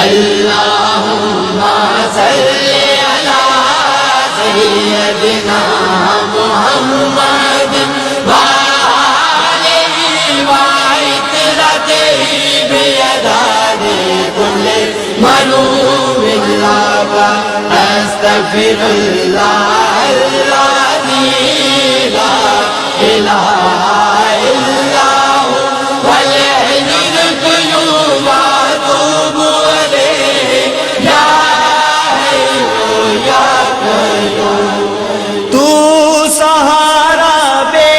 اللہم صلی علی سیدنا محمد وآلہ وعطرتہ بیداد کل ملوم اللہ استغفر اللہ الذی لا الہ الا هو والحی القیوم واتوب الیہ یا حی یا قیوم۔ تو سہارا بے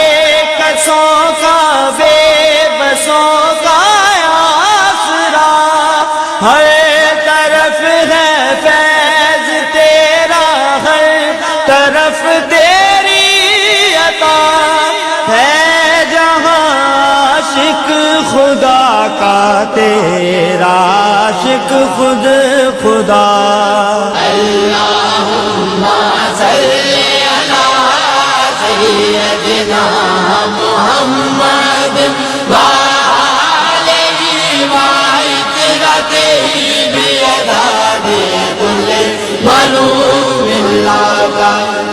کسوں کا بے بسوں کا آسرا، ہر طرف ہے فیض تیرا، ہر طرف تیری عطا ہے، جہاں عاشق خدا کا تیرا عاشق خود خدا۔ اللہم صلی علی سیدنا محمد وآلہ وعطرتہ بیداد کل ملوم اللہ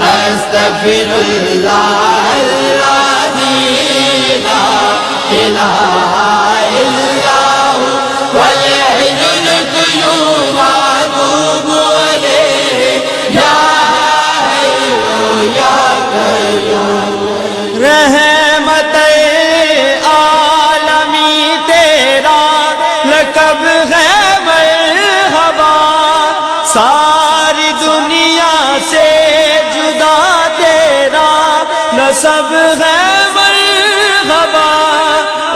استغفر اللہ الذی لا الہ الا هو والحی القیوم واتوب الیہ یا حی یا قیوم۔ رحمت عالمی تیرا لقب ہے مرحبا، ساری دنیا سے جدا تیرا نسب ہے مرحبا،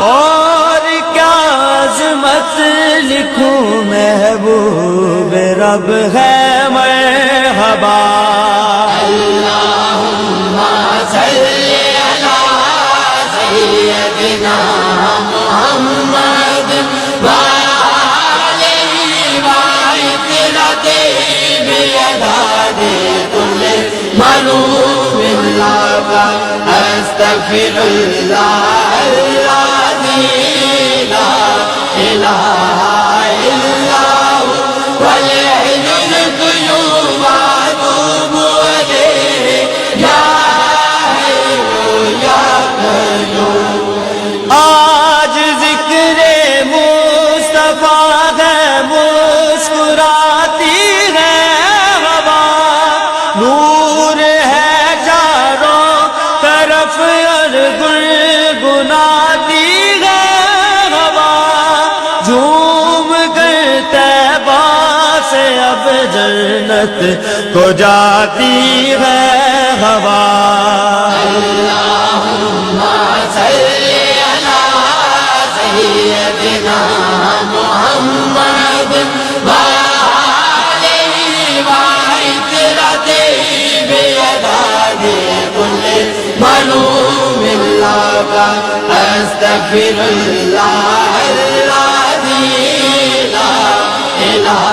اور کیا عظمت لکھوں محبوب رب ہے مرحبا۔ اللہم صلی علی سیدنا محمد وآلہ وعطرتہ بیداد کل ملوم اللہ استغفر اللہ الذی لا الہ الا هو والحی القیوم واتوب الیہ یا حی یا قیوم۔ آج ذکر مصطفیٰ ہے، مسکراتی ہے ہوا، نور ہے چاروں طرف اور گنگناتی ہے ہوا، جھوم کر طیبہ سے اب جنت کو جاتی ہے ہوا۔ اللہم صلی علی سیدنا محمد وآلہ وعطرتہ بیداد کل ملوم اللہ استغفر اللہ الذی لا الہ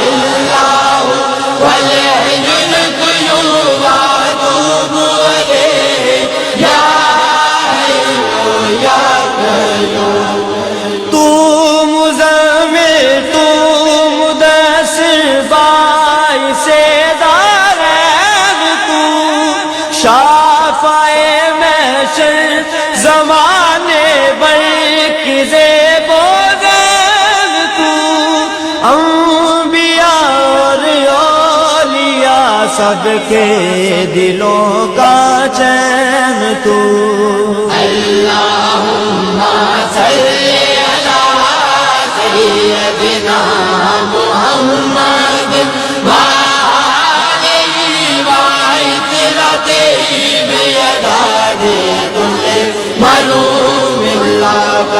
الا هو والحی القیوم واتوب الیہ یا حی یا قیوم۔ تو مزمل تو مدثر باعث دارین، تو شافع محشر زمانے بلکہ زیب و زین، تو انبیاء اور اولیاء سب کے دلوں کا چین، تو اللہم صلی علی سیدنا محمد وآلہ وعطرتہ بیداد کل ملوم اللہ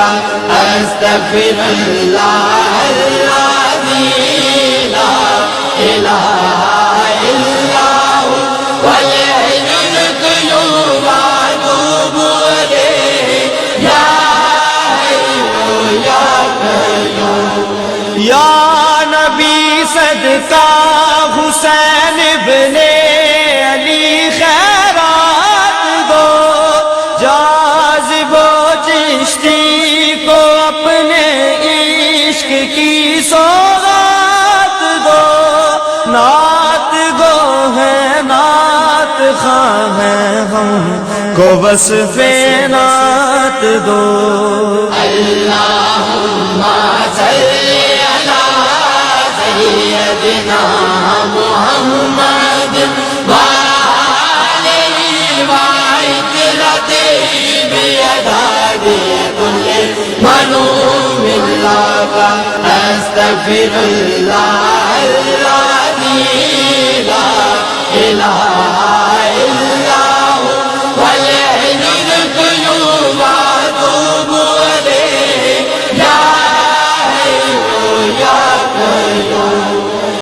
استغفر اللہ الذی لا الہ الا هو والحی القیوم واتوب الیہ یا حی یا قیوم۔ یا نبی صدقہ حسین ابن علی خیرات دو، جاذب و چشتی کو اپنے عشق کی سوغات خواہ ہیں ہم کو وصف نعت دو اللہم صلی علی سیدنا محمد وآلہ وعطرته بیداد کل منوم اللہ استغفر اللہ الذی لا الہ